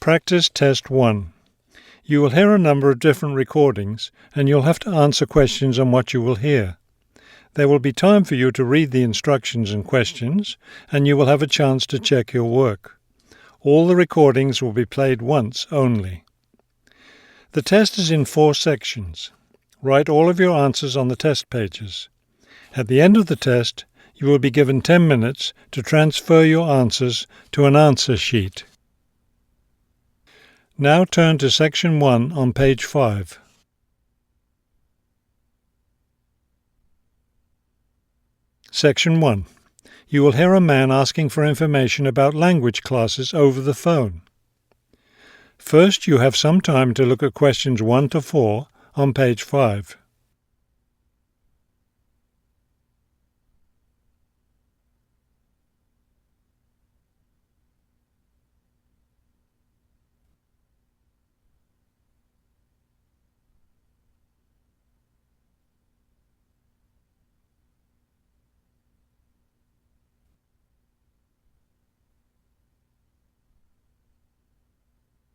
Practice Test 1. You will hear a number of different recordings and you'll have to answer questions on what you will hear. There will be time for you to read the instructions and questions, and you will have a chance to check your work. All the recordings will be played once only. The test is in 4 sections. Write all of your answers on the test pages. At the end of the test, you will be given 10 minutes to transfer your answers to an answer sheet. Now turn to Section 1 on page 5. Section 1. You will hear a man asking for information about language classes over the phone. First, you have some time to look at questions 1 to 4 on page 5.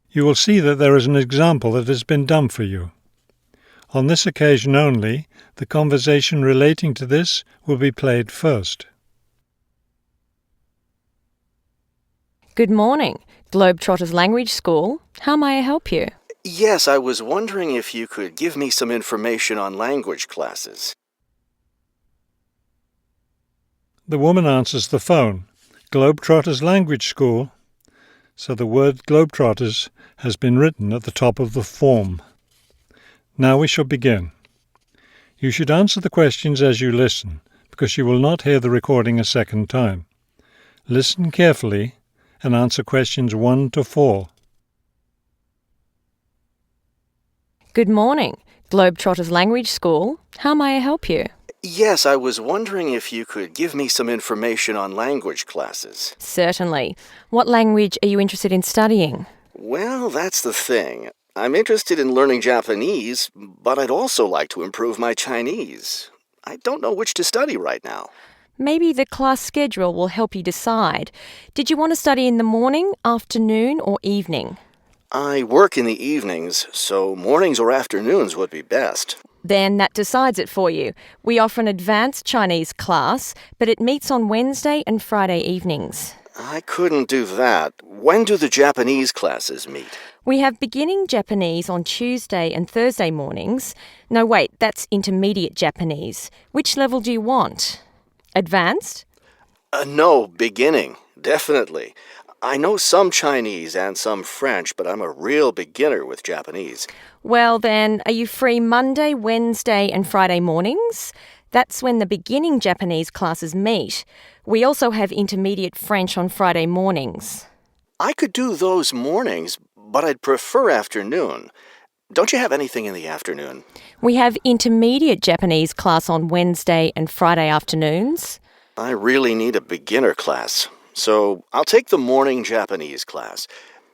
You will see that there is an example that has been done for you. On this occasion only, the conversation relating to this will be played first. Good morning, Globetrotters Language School. How may I help you? Yes, I was wondering if you could give me some information on language classes. The woman answers the phone. Globetrotters Language School. So the word Globetrotters has been written at the top of the form. Now we shall begin. You should answer the questions as you listen, because you will not hear the recording a second time. Listen carefully and answer questions 1 to 4. Good morning, Globetrotters Language School. How may I help you? Yes, I was wondering if you could give me some information on language classes. Certainly. What language are you interested in studying? Well, that's the thing. I'm interested in learning Japanese, but I'd also like to improve my Chinese. I don't know which to study right now. Maybe the class schedule will help you decide. Did you want to study in the morning, afternoon, or evening? I work in the evenings, so mornings or afternoons would be best. Then that decides it for you. We offer an advanced Chinese class, but it meets on Wednesday and Friday evenings. I couldn't do that. When do the Japanese classes meet? We have beginning Japanese on Tuesday and Thursday mornings. No, wait, that's intermediate Japanese. Which level do you want? Advanced? No, beginning, definitely. I know some Chinese and some French, but I'm a real beginner with Japanese. Well then, are you free Monday, Wednesday and Friday mornings? That's when the beginning Japanese classes meet. We also have intermediate French on Friday mornings. I could do those mornings, but I'd prefer afternoon. Don't you have anything in the afternoon? We have intermediate Japanese class on Wednesday and Friday afternoons. I really need a beginner class, so I'll take the morning Japanese class.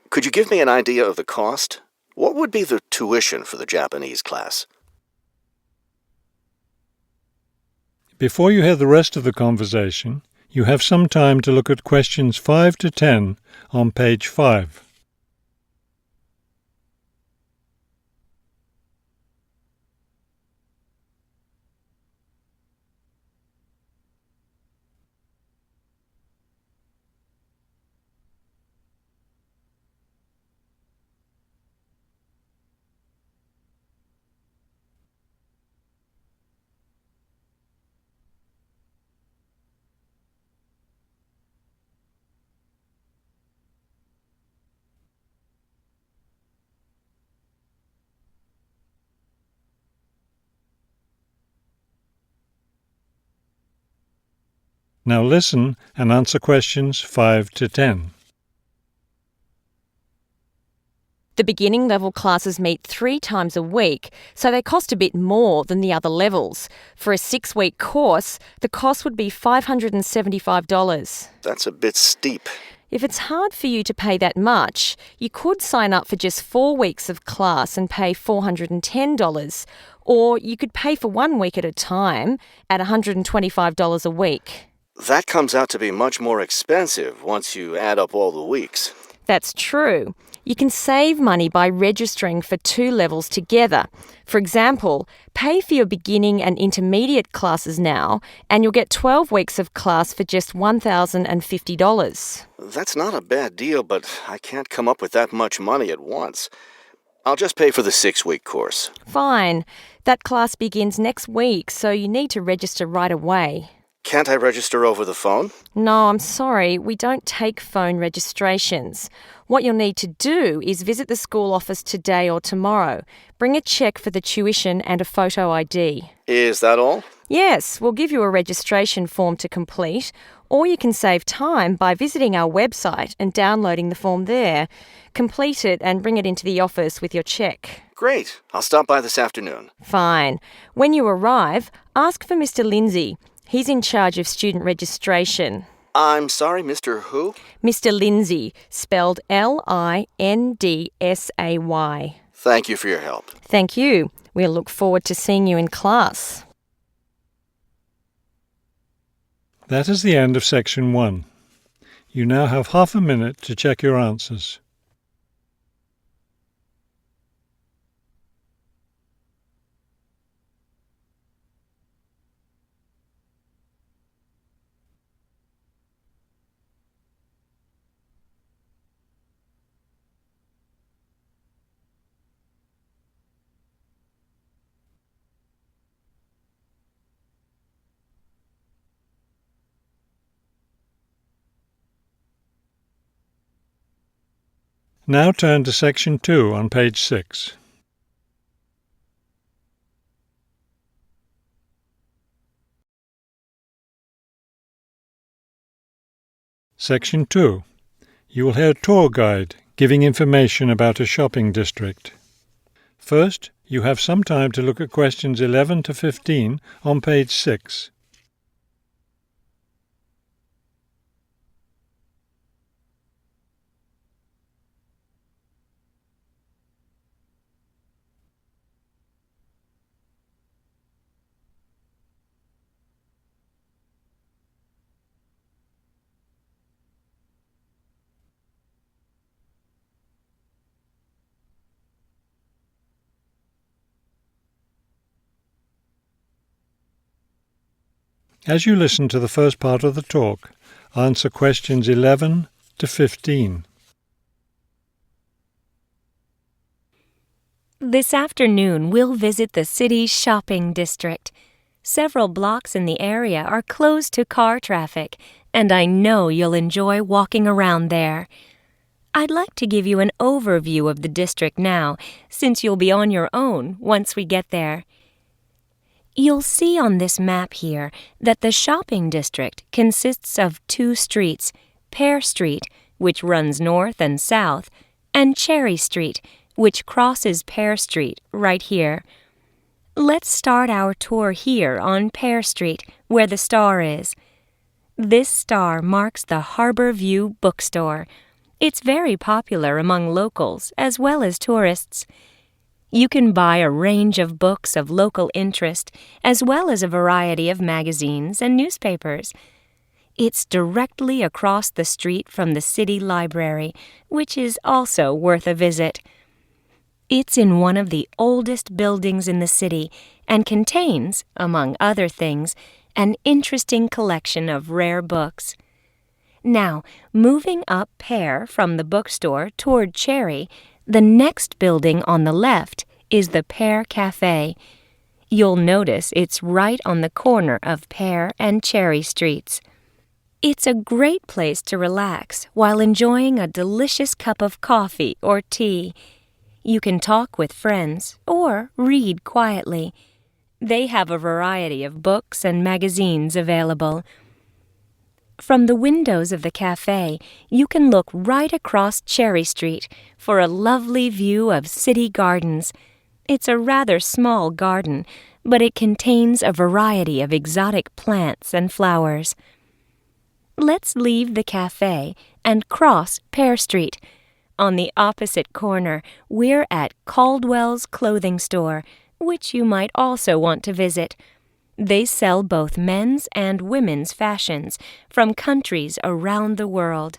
Could you give me an idea of the cost? What would be the tuition for the Japanese class? Before you hear the rest of the conversation, you have some time to look at questions 5 to 10 on page 5. Now listen and answer questions 5 to 10. The beginning level classes meet 3 times a week, so they cost a bit more than the other levels. For a 6-week course, the cost would be $575. That's a bit steep. If it's hard for you to pay that much, you could sign up for just 4 weeks of class and pay $410, or you could pay for 1 week at a time at $125 a week. That comes out to be much more expensive once you add up all the weeks. That's true. You can save money by registering for 2 levels together. For example, pay for your beginning and intermediate classes now, and you'll get 12 weeks of class for just $1,050. That's not a bad deal, but I can't come up with that much money at once. I'll just pay for the 6-week course. Fine. That class begins next week, so you need to register right away. Can't I register over the phone? No, I'm sorry, we don't take phone registrations. What you'll need to do is visit the school office today or tomorrow. Bring a cheque for the tuition and a photo ID. Is that all? Yes, we'll give you a registration form to complete, or you can save time by visiting our website and downloading the form there. Complete it and bring it into the office with your cheque. Great. I'll stop by this afternoon. Fine. When you arrive, ask for Mr. Lindsay. He's in charge of student registration. I'm sorry, Mr. Who? Mr. Lindsay, spelled Lindsay. Thank you for your help. Thank you. We'll look forward to seeing you in class. That is the end of Section 1. You now have half a minute to check your answers. Now turn to Section 2 on page 6. Section 2. You will hear a tour guide giving information about a shopping district. First, you have some time to look at questions 11 to 15 on page 6. As you listen to the first part of the talk, answer questions 11 to 15. This afternoon, we'll visit the city's shopping district. Several blocks in the area are closed to car traffic, and I know you'll enjoy walking around there. I'd like to give you an overview of the district now, since you'll be on your own once we get there. You'll see on this map here that the shopping district consists of 2 streets, Pear Street, which runs north and south, and Cherry Street, which crosses Pear Street right here. Let's start our tour here on Pear Street, where the star is. This star marks the Harbor View Bookstore. It's very popular among locals as well as tourists. You can buy a range of books of local interest, as well as a variety of magazines and newspapers. It's directly across the street from the city library, which is also worth a visit. It's in one of the oldest buildings in the city and contains, among other things, an interesting collection of rare books. Now, moving up Pear from the bookstore toward Cherry, the next building on the left is the Pear Cafe. You'll notice it's right on the corner of Pear and Cherry Streets. It's a great place to relax while enjoying a delicious cup of coffee or tea. You can talk with friends or read quietly. They have a variety of books and magazines available. From the windows of the cafe, you can look right across Cherry Street for a lovely view of city gardens. It's a rather small garden, but it contains a variety of exotic plants and flowers. Let's leave the cafe and cross Pear Street. On the opposite corner, we're at Caldwell's Clothing Store, which you might also want to visit. They sell both men's and women's fashions from countries around the world.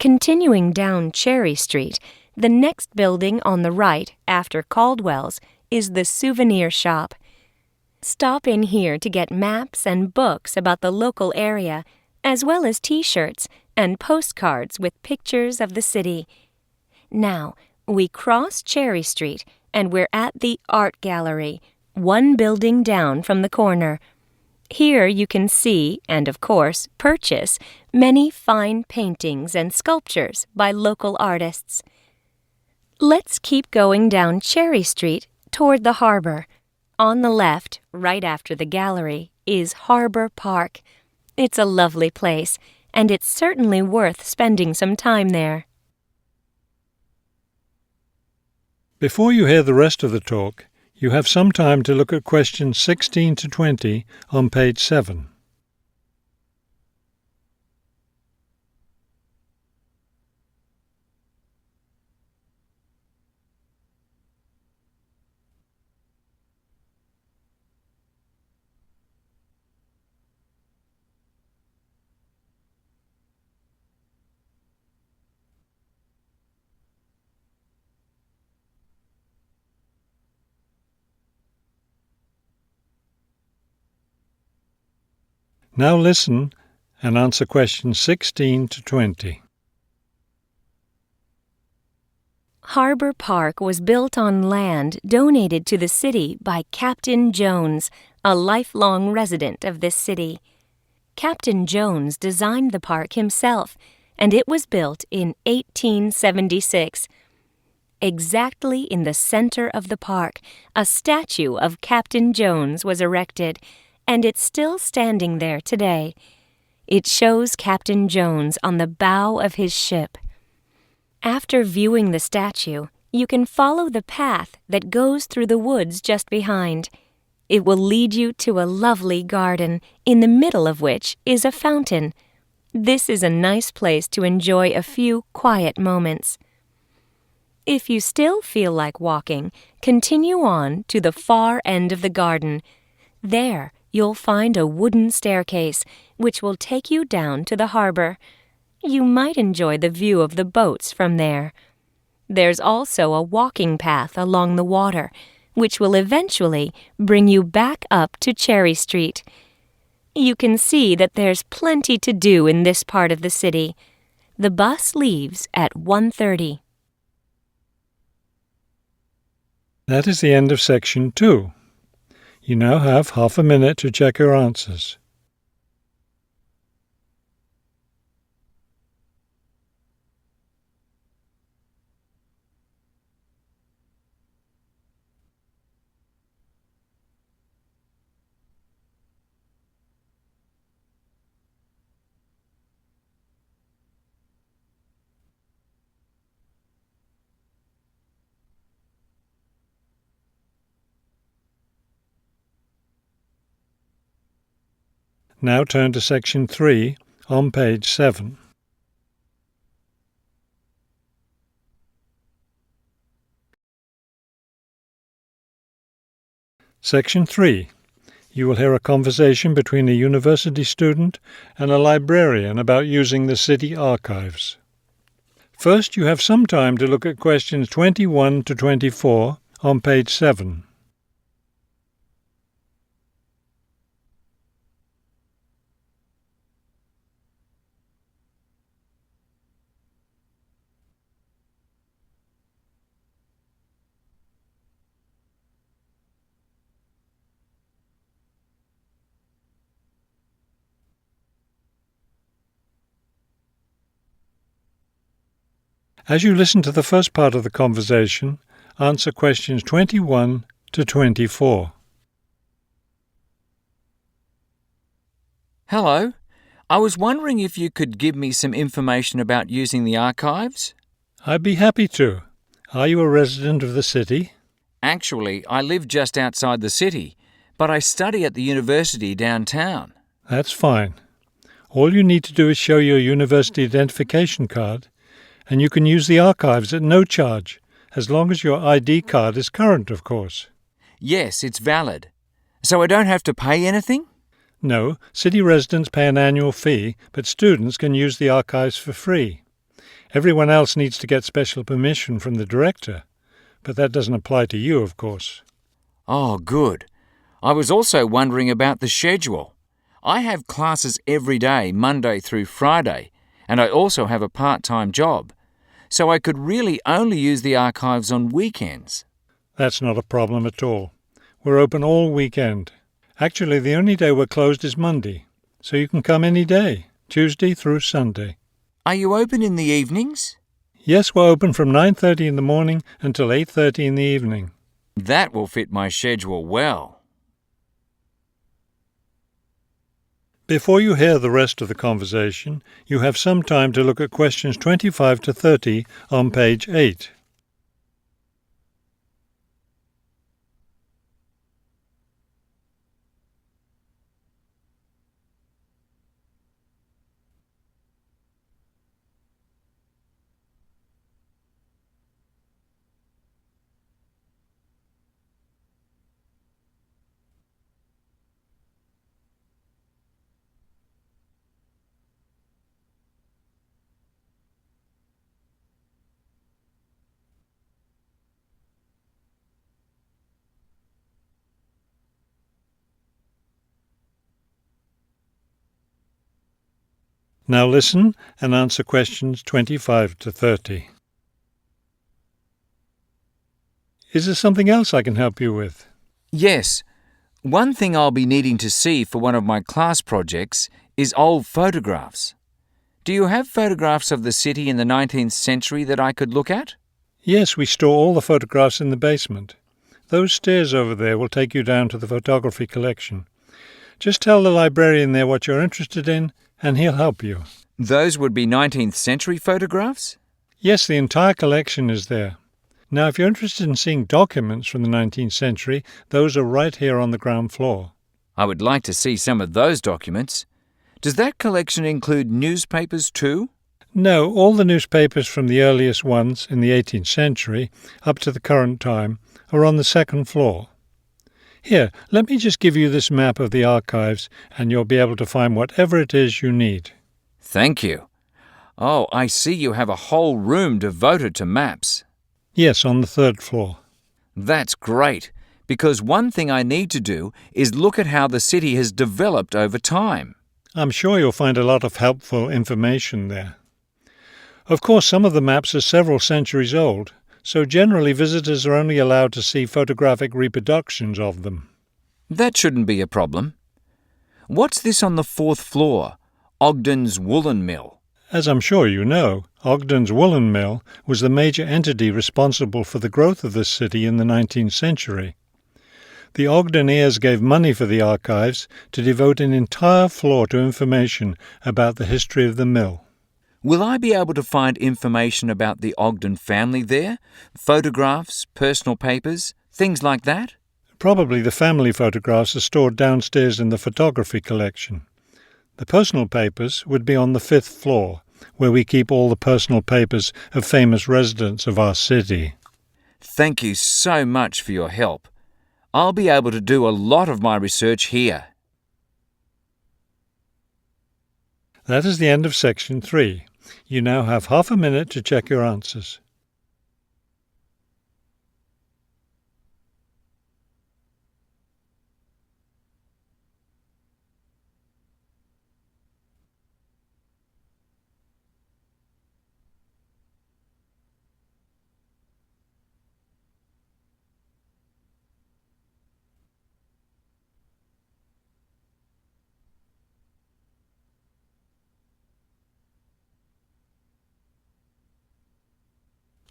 Continuing down Cherry Street, the next building on the right after Caldwell's is the souvenir shop. Stop in here to get maps and books about the local area, as well as T-shirts and postcards with pictures of the city. Now, we cross Cherry Street and we're at the Art Gallery, one building down from the corner. Here you can see and, of course, purchase many fine paintings and sculptures by local artists. Let's keep going down Cherry Street toward the harbor. On the left, right after the gallery, is Harbor Park. It's a lovely place, and it's certainly worth spending some time there. Before you hear the rest of the talk, you have some time to look at questions 16 to 20 on page 7. Now listen and answer questions 16 to 20. Harbor Park was built on land donated to the city by Captain Jones, a lifelong resident of this city. Captain Jones designed the park himself, and it was built in 1876. Exactly in the center of the park, a statue of Captain Jones was erected, and it's still standing there today. It shows Captain Jones on the bow of his ship. After viewing the statue, you can follow the path that goes through the woods just behind. It will lead you to a lovely garden, in the middle of which is a fountain. This is a nice place to enjoy a few quiet moments. If you still feel like walking, continue on to the far end of the garden. There, you'll find a wooden staircase, which will take you down to the harbor. You might enjoy the view of the boats from there. There's also a walking path along the water, which will eventually bring you back up to Cherry Street. You can see that there's plenty to do in this part of the city. The bus leaves at 1:30. That is the end of section 2. You now have half a minute to check your answers. Now turn to section 3 on page 7. Section 3. You will hear a conversation between a university student and a librarian about using the city archives. First, you have some time to look at questions 21 to 24 on page 7. As you listen to the first part of the conversation, answer questions 21 to 24. Hello. I was wondering if you could give me some information about using the archives? I'd be happy to. Are you a resident of the city? Actually, I live just outside the city, but I study at the university downtown. That's fine. All you need to do is show your university identification card, and you can use the archives at no charge, as long as your ID card is current, of course. Yes, it's valid. So I don't have to pay anything? No, city residents pay an annual fee, but students can use the archives for free. Everyone else needs to get special permission from the director, but that doesn't apply to you, of course. Oh, good. I was also wondering about the schedule. I have classes every day, Monday through Friday, and I also have a part-time job, so I could really only use the archives on weekends. That's not a problem at all. We're open all weekend. Actually, the only day we're closed is Monday, so you can come any day, Tuesday through Sunday. Are you open in the evenings? Yes, we're open from 9:30 in the morning until 8:30 in the evening. That will fit my schedule well. Before you hear the rest of the conversation, you have some time to look at questions 25 to 30 on page 8. Now listen and answer questions 25 to 30. Is there something else I can help you with? Yes. One thing I'll be needing to see for one of my class projects is old photographs. Do you have photographs of the city in the 19th century that I could look at? Yes, we store all the photographs in the basement. Those stairs over there will take you down to the photography collection. Just tell the librarian there what you're interested in, and he'll help you. Those would be 19th century photographs? Yes, the entire collection is there. Now, if you're interested in seeing documents from the 19th century, those are right here on the ground floor. I would like to see some of those documents. Does that collection include newspapers too? No, all the newspapers from the earliest ones in the 18th century up to the current time are on the second floor. Here, let me just give you this map of the archives and you'll be able to find whatever it is you need. Thank you. Oh, I see you have a whole room devoted to maps. Yes, on the third floor. That's great, because one thing I need to do is look at how the city has developed over time. I'm sure you'll find a lot of helpful information there. Of course, some of the maps are several centuries old, so generally visitors are only allowed to see photographic reproductions of them. That shouldn't be a problem. What's this on the fourth floor? Ogden's Woolen Mill. As I'm sure you know, Ogden's Woolen Mill was the major entity responsible for the growth of this city in the 19th century. The Ogden heirs gave money for the archives to devote an entire floor to information about the history of the mill. Will I be able to find information about the Ogden family there? Photographs, personal papers, things like that? Probably the family photographs are stored downstairs in the photography collection. The personal papers would be on the fifth floor, where we keep all the personal papers of famous residents of our city. Thank you so much for your help. I'll be able to do a lot of my research here. That is the end of section 3. You now have half a minute to check your answers.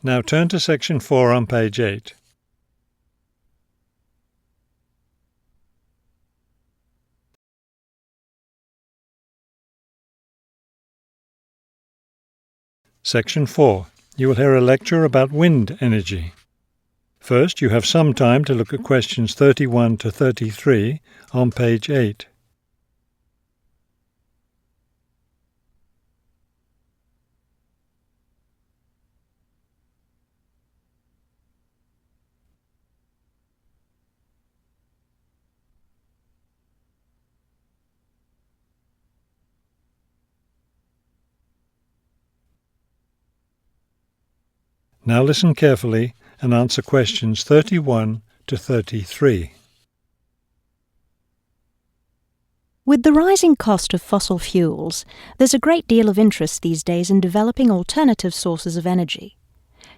Now turn to section 4 on page 8. Section 4. You will hear a lecture about wind energy. First, you have some time to look at questions 31 to 33 on page 8. Now listen carefully and answer questions 31 to 33. With the rising cost of fossil fuels, there's a great deal of interest these days in developing alternative sources of energy.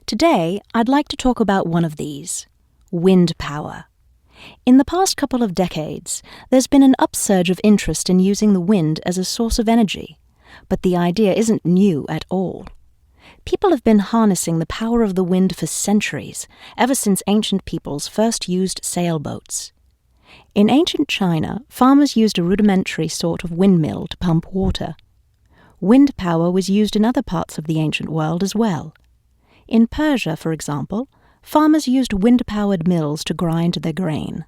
Today, I'd like to talk about one of these: wind power. In the past couple of decades, there's been an upsurge of interest in using the wind as a source of energy, but the idea isn't new at all. People have been harnessing the power of the wind for centuries, ever since ancient peoples first used sailboats. In ancient China, farmers used a rudimentary sort of windmill to pump water. Wind power was used in other parts of the ancient world as well. In Persia, for example, farmers used wind-powered mills to grind their grain.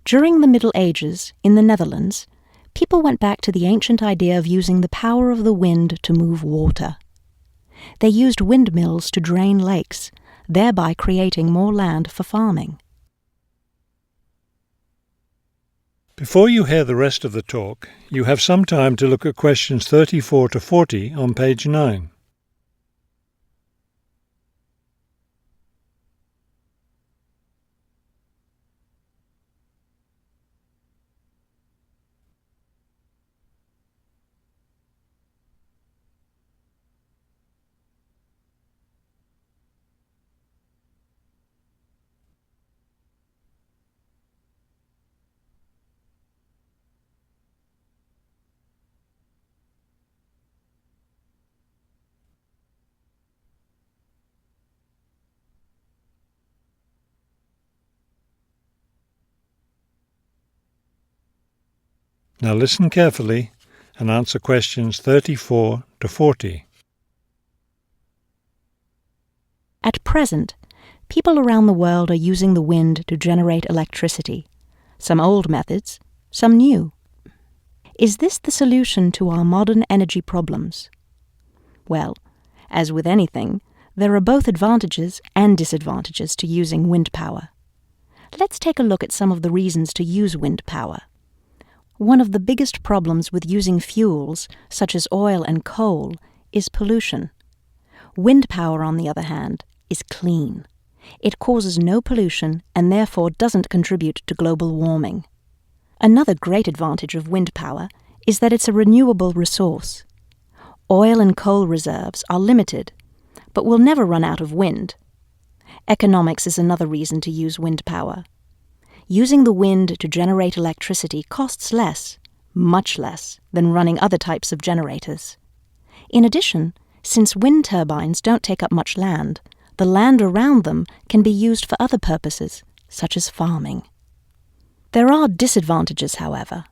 During the Middle Ages, in the Netherlands, people went back to the ancient idea of using the power of the wind to move water. They used windmills to drain lakes, thereby creating more land for farming. Before you hear the rest of the talk, you have some time to look at questions 34 to 40 on page 9. Now listen carefully and answer questions 34 to 40. At present, people around the world are using the wind to generate electricity, some old methods, some new. Is this the solution to our modern energy problems? Well, as with anything, there are both advantages and disadvantages to using wind power. Let's take a look at some of the reasons to use wind power. One of the biggest problems with using fuels, such as oil and coal, is pollution. Wind power, on the other hand, is clean. It causes no pollution and therefore doesn't contribute to global warming. Another great advantage of wind power is that it's a renewable resource. Oil and coal reserves are limited, but will never run out of wind. Economics is another reason to use wind power. Using the wind to generate electricity costs less, much less, than running other types of generators. In addition, since wind turbines don't take up much land, the land around them can be used for other purposes, such as farming. There are disadvantages, however.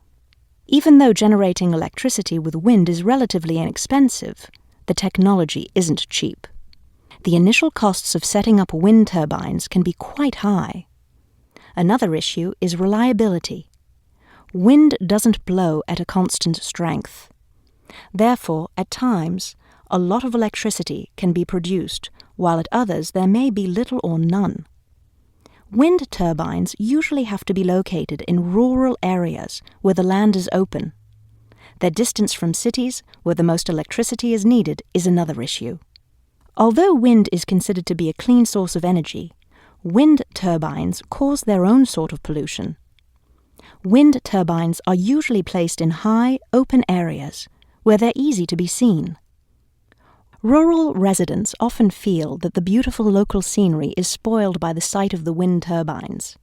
Even though generating electricity with wind is relatively inexpensive, the technology isn't cheap. The initial costs of setting up wind turbines can be quite high. Another issue is reliability. Wind doesn't blow at a constant strength. Therefore, at times, a lot of electricity can be produced, while at others there may be little or none. Wind turbines usually have to be located in rural areas where the land is open. Their distance from cities, where the most electricity is needed, is another issue. Although wind is considered to be a clean source of energy, wind turbines cause their own sort of pollution. Wind turbines are usually placed in high, open areas where they're easy to be seen. Rural residents often feel that the beautiful local scenery is spoiled by the sight of the wind turbines.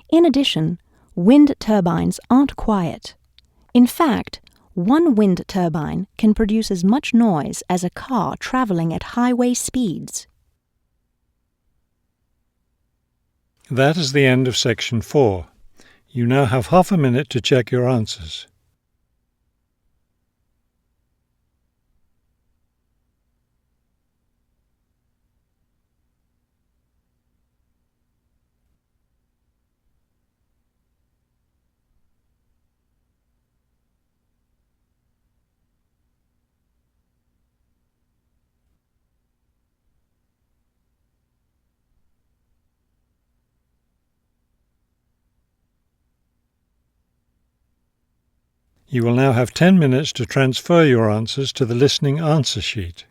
In addition, wind turbines aren't quiet. In fact, one wind turbine can produce as much noise as a car traveling at highway speeds. That is the end of section 4. You now have half a minute to check your answers. You will now have 10 minutes to transfer your answers to the listening answer sheet.